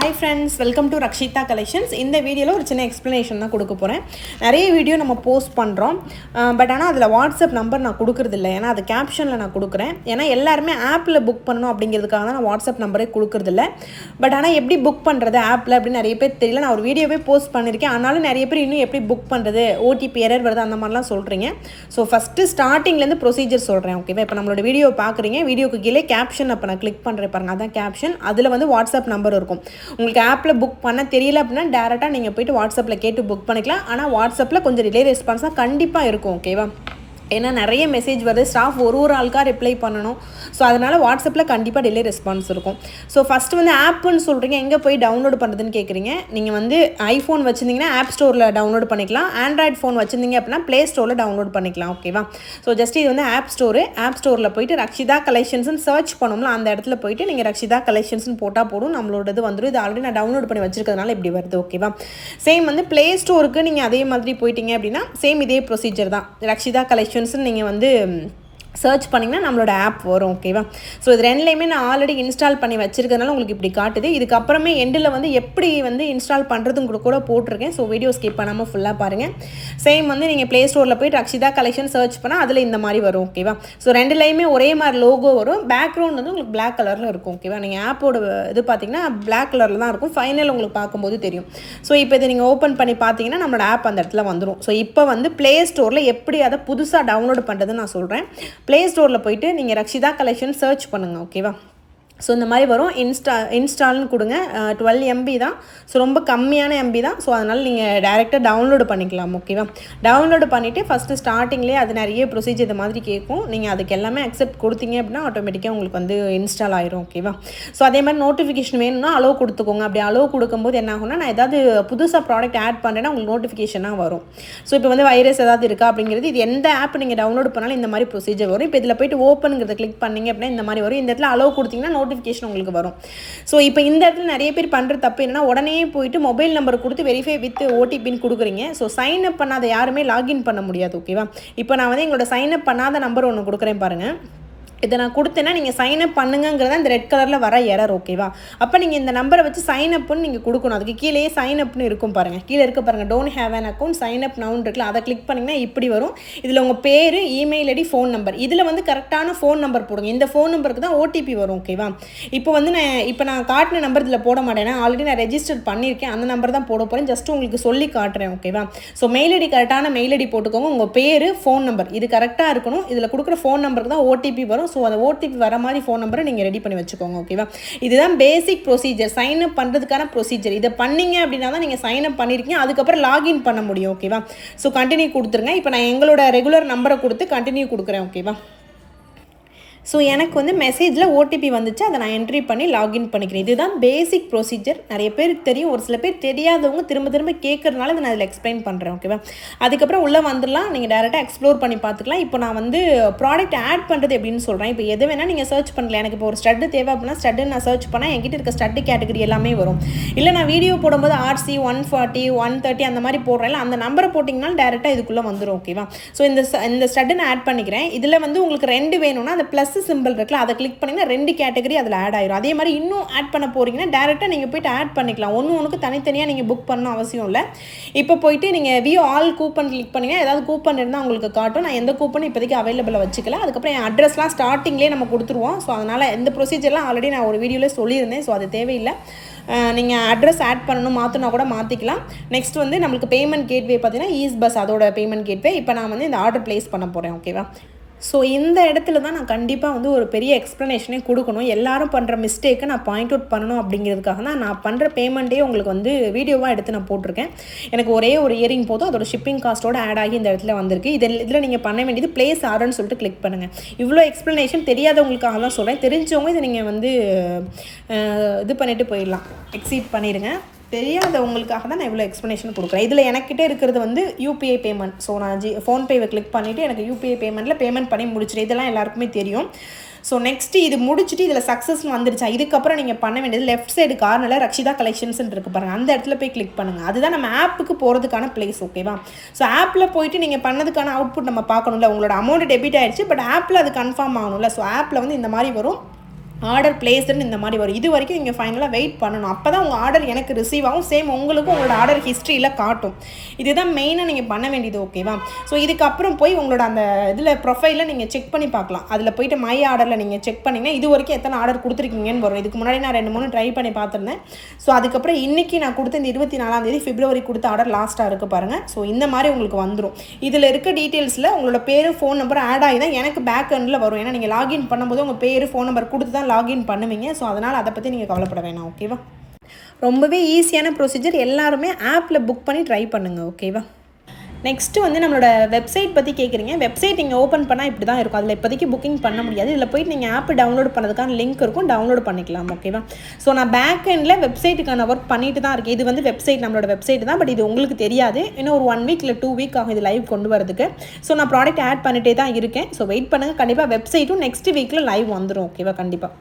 Hi friends, welcome to Rakshita Collections. இந்த வீடியோல ஒரு சின்ன எக்ஸ்பிளனேஷன் தான் கொடுக்க போறேன். நிறைய வீடியோ நம்ம போஸ்ட் பண்றோம். பட் ஆனா அதுல வாட்ஸ்அப் நம்பர் நான் கொடுக்கிறது இல்ல. ஏன்னா அது கேப்ஷன்ல நான் கொடுக்கிறேன். ஏன்னா எல்லாரும் ஆப்ல புக் பண்ணனும் அப்படிங்கிறதுக்காக தான் நான் வாட்ஸ்அப் நம்பரே கொடுக்கிறது இல்ல. பட் ஆனா எப்படி புக் பண்றது ஆப்ல அப்படி நிறைய பேர் தெரியல. நான் ஒரு வீடியோவே போஸ்ட் பண்ணிருக்கேன். ஆனாலும் நிறைய பேர் இன்னும் எப்படி புக் பண்றது OTP எரர் வருது அந்த மாதிரிலாம் சொல்றீங்க. சோ ஃபர்ஸ்ட் ஸ்டார்டிங்ல இருந்து ப்ரொசீஜர் சொல்றேன். ஓகேவா? இப்போ நம்மளோட வீடியோ பாக்குறீங்க. வீடியோக்கு கீழே கேப்ஷன் அப்ப நான் கிளிக் பண்றேன் பாருங்க. அதான் கேப்ஷன். அதுல வந்து வாட்ஸ்அப் நம்பர் இருக்கும். உங்களுக்கு ஆப்ல புக் பண்ண தெரியல அப்படினா டைரக்டா நீங்க போய்ட்டு வாட்ஸ்அப்ல கேட்டு புக் பண்ணிக்கலாம். ஆனா வாட்ஸ்அப்ல கொஞ்சம் டிலே ரெஸ்பான்ஸா கண்டிப்பா இருக்கும். ஓகேவா? ஏன்னா நிறைய மெசேஜ் வருது, ஸ்டாஃப் ஒரு ஆளுக்கா ரிப்ளை பண்ணணும். ஸோ அதனால் வாட்ஸ்அப்பில் கண்டிப்பாக டிலே ரெஸ்பான்ஸ் இருக்கும். ஸோ ஃபஸ்ட்டு வந்து ஆப்புன்னு சொல்கிறீங்க, எங்கே போய் டவுன்லோட் பண்ணுறதுன்னு கேட்குறீங்க. நீங்கள் வந்து ஐஃபோன் வச்சுருந்தீங்கன்னா ஆப் ஸ்டோரில் டவுன்லோட் பண்ணிக்கலாம். ஆண்ட்ராய்ட் ஃபோன் வச்சுருந்தீங்க அப்படின்னா ப்ளே ஸ்டோரில் டவுன்லோட் பண்ணிக்கலாம். ஓகேவா? ஸோ ஜஸ்ட் இது வந்து ஆப் ஸ்டோரில் போய்ட்டு ரக்ஷிதா கலெக்ஷன்ஸ்னு சர்ச் பண்ணோம்ல, அந்த இடத்துல போய்ட்டு நீங்கள் ரக்ஷிதா கலெக்ஷன்ஸ்னு போட்டால் போடும், நம்மளோட இது வந்துடும். இது ஆல்ரெடி நான் டவுன்லோட் பண்ணி வச்சிருக்கிறதுனால இப்படி வருது. ஓகேவா? சேம் வந்து ப்ளே ஸ்டோருக்கு நீங்கள் அதே மாதிரி போயிட்டீங்க அப்படின்னா சேம் இதே ப்ரொசீஜர் தான். ரக்ஷிதா கலெக்ஷன்ஸ் நீங்கள் வந்து சர்ச் பண்ணிங்கன்னா நம்மளோட ஆப் வரும். ஓகேவா? ஸோ இது ரெண்டுலேயுமே நான் ஆல்ரெடி இன்ஸ்டால் பண்ணி வச்சிருக்கிறதுனால உங்களுக்கு இப்படி காட்டுது. இதுக்கப்புறமே எண்டில் வந்து எப்படி வந்து இன்ஸ்டால் பண்ணுறதும் கூட போட்டிருக்கேன். ஸோ வீடியோ ஸ்கிப் பண்ணாமல் ஃபுல்லாக பாருங்கள். சேம் வந்து நீங்கள் ப்ளே ஸ்டோரில் போய் ரக்ஷிதா கலெக்ஷன் சர்ச் பண்ணால் அதில் இந்த மாதிரி வரும். ஓகேவா? ஸோ ரெண்டுலேயுமே ஒரே மாதிரி லோகோ வரும். பேக்ரவுண்ட் வந்து உங்களுக்கு பிளாக் கலரில் இருக்கும். ஓகேவா? நீங்கள் ஆப்போட இது பார்த்தீங்கன்னா பிளாக் கலரில் தான் இருக்கும். ஃபைனல் உங்களுக்கு பார்க்கும்போது தெரியும். ஸோ இப்போ இதை நீங்கள் ஓப்பன் பண்ணி பார்த்தீங்கன்னா நம்மளோட ஆப் அந்த இடத்துல வந்துடும். ஸோ இப்போ வந்து ப்ளே ஸ்டோரில் எப்படி அதை புதுசாக டவுன்லோட் பண்ணுறதுன்னு நான் சொல்கிறேன். ப்ளே ஸ்டோரில் போயிட்டு நீங்கள் ரக்ஷிதா கலெக்ஷன் சர்ச் பண்ணுங்கள். ஓகேவா? ஸோ இந்த மாதிரி வரும். இன்ஸ்டால்னு கொடுங்க. 12 MB தான். ஸோ ரொம்ப கம்மியான MB தான். ஸோ அதனால் நீங்கள் டைரெக்டாக டவுன்லோடு பண்ணிக்கலாம். ஓகேவா? டவுன்லோடு பண்ணிவிட்டு ஃபஸ்ட்டு ஸ்டார்டிங்லேயே அது நிறைய ப்ரொசீஜர் இது மாதிரி கேட்கும். நீங்கள் அதுக்கு எல்லாமே அக்செப்ட் கொடுத்தீங்க அப்படின்னா ஆட்டோமேட்டிக்காக உங்களுக்கு வந்து இன்ஸ்டால் ஆயிரும். ஓகேவா? ஸோ அதே மாதிரி நோட்டிஃபிகேஷன் வேணும்னா அலோவ் கொடுத்துக்கோங்க. அப்படி அலோவ் கொடுக்கும்போது என்ன ஆகும்னா, நான் ஏதாவது புதுசாக ப்ராடக்ட் ஆட் பண்ணுறேன்னா உங்களுக்கு நோட்டிஃபிகேஷனாக வரும். ஸோ இப்போ வந்து வைரஸ் ஏதாவது இருக்கா அப்படிங்கிறது, இது எந்த ஆப் நீங்கள் டவுன்லோட் பண்ணாலும் இந்த மாதிரி ப்ரொசீஜர் வரும். இப்போ இதில் போய்ட்டு ஓப்பனுங்கிறத கிளிக் பண்ணிங்க அப்படின்னா இந்த மாதிரி வரும். இந்த இடத்துல அலோவ் கொடுத்தீங்கன்னா நோட்டிஃபிகேஷன் உங்களுக்கு வரும். ஸோ இப்போ இந்த இடத்துல நிறைய பேர் பண்ணுற தப்பு என்னன்னா, உடனே போயிட்டு மொபைல் நம்பர் கொடுத்து வெரிஃபை வித் OTPன்னு கொடுக்குறீங்க. ஸோ சைன் அப் பண்ணாத யாருமே லாகின் பண்ண முடியாது. ஓகேவா? இப்போ நான் வந்து எங்களோட சைன் அப் பண்ணாத நம்பர் ஒன்று கொடுக்குறேன் பாருங்கள். இதை நான் கொடுத்தேன்னா நீங்கள் சைன் அப் பண்ணுங்கிறத இந்த ரெட் கலரில் வர எரர். ஓகேவா? அப்போ நீங்கள் இந்த நம்பரை வச்சு சைன் அப்னு நீங்கள் கொடுக்கணும். அதுக்கு கீழே சைன் அப்னு இருக்கும் பாருங்கள். கீழே இருக்க பாருங்கள், don't have an account sign up நவுன் இருக்குல்ல, அதை கிளிக் பண்ணிங்கன்னா இப்படி வரும். இதில் உங்கள் பேர், இமெயில் ஐடி, ஃபோன் நம்பர், இதில் வந்து கரெக்டான ஃபோன் நம்பர் போடுங்க. இந்த ஃபோன் நம்பருக்கு தான் OTP வரும். ஓகேவா? இப்போ வந்து நான் காட்டின நம்பர் இதில் போட மாட்டேன். ஆல்ரெடி நான் ரெஜிஸ்டர் பண்ணியிருக்கேன். அந்த நம்பர் தான் போட போகிறேன். ஜஸ்ட் உங்களுக்கு சொல்லி காட்டுறேன். ஓகேவா? ஸோ மெயில் ஐடி கரெக்டான மெயில் ஐடி போட்டுக்கோங்க. உங்கள் பேர், ஃபோன் நம்பர் இது கரெக்டாக இருக்கணும். இதில் கொடுக்குற ஃபோன் நம்பருக்கு தான் OTP வரும். ஸோ அந்த OTP வர மாதிரி ஃபோன் நம்பரை நீங்கள் ரெடி பண்ணி வச்சுக்கோங்க. ஓகேவா? இதுதான் பேசிக் ப்ரொசீஜர், சைன் அப் பண்ணுறதுக்கான ப்ரொசீஜர். இதை பண்ணீங்க அப்படின்னா தான் நீங்கள் சைன் அப் பண்ணியிருக்கீங்க. அதுக்கப்புறம் லாகின் பண்ண முடியும். ஓகேவா? ஸோ கண்டினியூ கொடுத்துருங்க. இப்போ நான் எங்களோட ரெகுலர் நம்பரை கொடுத்து கண்டினியூ கொடுக்குறேன். ஓகேவா? ஸோ எனக்கு வந்து மெசேஜில் OTP வந்துச்சு. அதை நான் என்ட்ரி பண்ணி லாகின் பண்ணிக்கிறேன். இதுதான் பேசிக் ப்ரொசீஜர். நிறைய பேருக்கு தெரியும், ஒரு சில பேர் தெரியாதவங்க திரும்ப கேட்குறதுனால அதை நான் அதில் எக்ஸ்பிளைன் பண்ணுறேன். ஓகேவா? அதுக்கப்புறம் உள்ளே வந்துடலாம். நீங்கள் டேரெக்டாக எக்ஸ்ப்ளோர் பண்ணி பார்த்துக்கலாம். இப்போ நான் வந்து ப்ராடக்ட் ஆட் பண்ணுறது எப்படின்னு சொல்கிறேன். இப்போ எது வேணால் நீங்கள் சர்ச் பண்ணலாம். எனக்கு இப்போ ஒரு ஸ்டட்டு தேவை அப்படின்னா ஸ்டட்டு நான் சர்ச் பண்ணால் என்கிட்ட இருக்க ஸ்டட்டு கேட்டகரி எல்லாமே வரும். இல்லை நான் வீடியோ போடும்போது RC 140 130 அந்த மாதிரி போடுறேன். அந்த நம்பரை போட்டிங்கனாலும் டேரெக்டாக இதுக்குள்ளே வந்துடும். ஓகேவா? ஸோ இந்த ஸ்டட்டு நான் ஆட் பண்ணிக்கிறேன். இதில் வந்து உங்களுக்கு 2 வேணும்னா அந்த ப்ளஸ் சிம்பிள் இருக்குல்ல, அதை கிளிக் பண்ணிங்கன்னா 2 கேட்டகரி அதில் ஆட் ஆயிரும். அதே மாதிரி இன்னும் ஆட் பண்ண போறீங்கன்னா டேரெக்டாக நீங்கள் போய்ட்டு ஆட் பண்ணிக்கலாம். ஒன்றுக்கு தனித்தனியாக நீங்கள் புக் பண்ணணும் அவசியம் இல்லை. இப்போ போயிட்டு நீங்கள் வியூ ஆல் கூப்பன் கிளிக் பண்ணிங்கன்னா ஏதாவது கூப்பன் இருந்தால் உங்களுக்கு காட்டும். நான் எந்த கூப்பன் இப்போதைக்கு அவைலபிளாக வச்சுக்கல. அதுக்கப்புறம் என் அட்ரஸ்லாம் ஸ்டார்டிங்லேயே நம்ம கொடுத்துருவோம். ஸோ அதனால் இந்த ப்ரொசீஜர்லாம் ஆல்ரெடி நான் ஒரு வீடியோவில் சொல்லியிருந்தேன். ஸோ அது தேவையில்லை. நீங்கள் அட்ரஸ் ஆட் பண்ணணும், மாற்றினா கூட மாற்றிக்கலாம். நெக்ஸ்ட் வந்து நம்மளுக்கு பேமெண்ட் கேட்வே பார்த்தீங்கன்னா ஈஸ்பஸ் அதோட பேமெண்ட் கேட்வே. இப்போ நான் வந்து இந்த ஆர்டர் ப்ளேஸ் பண்ண போகிறேன். ஓகேவா? ஸோ இந்த இடத்துல தான் நான் கண்டிப்பாக வந்து ஒரு பெரிய எக்ஸ்ப்ளனேஷனே கொடுக்கணும். எல்லாரும் பண்ணுற மிஸ்டேக்கை நான் பாயிண்ட் அவுட் பண்ணணும் அப்படிங்கிறதுக்காக தான் நான் பண்ணுற பேமெண்ட்டே உங்களுக்கு வந்து வீடியோவாக எடுத்து நான் போட்டிருக்கேன். எனக்கு ஒரே ஒரு இயரிங் போதும், அதோட ஷிப்பிங் காஸ்ட்டோட ஆட் ஆகி இந்த இடத்துல வந்திருக்கு. இதில் நீங்கள் பண்ண வேண்டியது ப்ளேஸ் ஆர்டர்னு சொல்லிட்டு கிளிக் பண்ணுங்கள். இவ்வளோ எக்ஸ்ப்ளனேஷன் தெரியாதவங்களுக்காக தான் சொல்கிறேன். தெரிஞ்சவங்க இதை நீங்கள் வந்து இது பண்ணிவிட்டு போயிடலாம், எக்ஸீட் பண்ணிடுங்க. தெரியாதவங்களுக்காக தான் நான் இவ்வளோ எக்ஸ்ப்ளனேஷன் கொடுக்குறேன். இதில் எனக்கிட்டே இருக்கிறது வந்து UPI பேமெண்ட். ஸோ நான் ஃபோன்பேவை கிளிக் பண்ணிவிட்டு எனக்கு UPI பேமெண்ட்டில் பேமெண்ட் பண்ணி முடிச்சிட்டு இதெல்லாம் எல்லாருக்குமே தெரியும். ஸோ நெக்ஸ்ட்டு இது முடிச்சுட்டு இதில் சக்ஸஸ்னு வந்துருச்சா, இதுக்கப்புறம் நீங்கள் பண்ண வேண்டியது லெஃப்ட் சைடு கார்னரில் ரக்ஷிதா கலெக்ஷன்ஸ்ன்னு இருக்குது பாருங்கள், அந்த இடத்துல போய் கிளிக் பண்ணுங்கள். அதுதான் நம்ம ஆப்புக்கு போகிறதுக்கான பிளேஸ். ஓகேவா? ஸோ ஆப்பில் போயிட்டு நீங்கள் பண்ணதுக்கான அவுட்புட் நம்ம பார்க்கணும்ல. உங்களோட அமௌண்ட் டெபிட் ஆகிடுச்சு, பட் ஆப்பில் அது கன்ஃபார்ம் ஆகணும்ல. ஸோ ஆப்பில் வந்து இந்த மாதிரி வரும். ஆர்டர் பிளேஸ்டுன்னு இந்த மாதிரி வரும். இது வரைக்கும் நீங்கள் ஃபைனலாக வெயிட் பண்ணணும். அப்போ தான் உங்கள் ஆர்டர் எனக்கு ரிசீவ் ஆகும். சேம் உங்களுக்கும் உங்களோட ஆர்டர் ஹிஸ்ட்ரியில் காட்டும். இதுதான் மெயினாக நீங்கள் பண்ண வேண்டியது. ஓகேவா? ஸோ இதுக்கப்புறம் போய் உங்களோட அந்த இதில் ப்ரொஃபைலில் நீங்கள் செக் பண்ணி பார்க்கலாம். அதில் போய்ட்டு மை ஆர்டரில் நீங்கள் செக் பண்ணிங்கன்னா இது வரைக்கும் எத்தனை ஆர்டர் கொடுத்துருக்கீங்கன்னு வரும். இதுக்கு முன்னாடி நான் 2-3 ட்ரை பண்ணி பார்த்துருந்தேன். ஸோ அதுக்கப்புறம் இன்றைக்கி நான் கொடுத்த இந்த 24 பிப்ரவரி கொடுத்த ஆர்டர் லாஸ்ட்டாக இருக்குது பாருங்கள். ஸோ இந்த மாதிரி உங்களுக்கு வந்துடும். இதில் இருக்க டீட்டெயில்ஸில் உங்களோட பேர் ஃபோன் நம்பர் ஆட் ஆகி தான் எனக்கு பேக் எண்டில் வரும். ஏன்னா நீங்கள் லாகின் பண்ணும்போது உங்கள் பேர் ஃபோன் நம்பர் கொடுத்து தான் லாகின் பண்ணுவீங்க. ஸோ அதனால் அதை பற்றி நீங்கள் கவலைப்பட வேணாம். ஓகேவா? ரொம்பவே ஈஸியான ப்ரொசீஜர். எல்லாருமே ஆப்பில் புக் பண்ணி ட்ரை பண்ணுங்கள். ஓகேவா? நெக்ஸ்ட்டு வந்து நம்மளோட வெப்சைட் பற்றி கேட்குறீங்க. வெப்சைட் நீங்கள் ஓப்பன் பண்ணால் இப்படி தான் இருக்கும். அதில் இப்போதைக்கு புக்கிங் பண்ண முடியாது. இதில் போய்ட்டு நீங்கள் ஆப் டவுன்லோட் பண்ணதுக்கான லிங்க் இருக்கும், டவுன்லோட் பண்ணிக்கலாம். ஓகேவா? ஸோ நான் பேக் எண்டில் வெப்சைட்டுக்கான ஒர்க் பண்ணிட்டு தான் இருக்கேன். இது வந்து வெப்சைட், நம்மளோட வெப்சைட் தான். பட் இது உங்களுக்கு தெரியாது. இன்னும் ஒரு 1 வீக் இல்லை 2 வீக் ஆகும் இது லைவ் கொண்டு வரதுக்கு. ஸோ நான் ப்ராடக்ட் ஆட் பண்ணிகிட்டே தான் இருக்கேன். ஸோ வெயிட் பண்ணுங்கள். கண்டிப்பாக வெப்சைட்டும் நெக்ஸ்ட் வீக்கில் லைவ் வந்துடும். ஓகேவா? கண்டிப்பாக.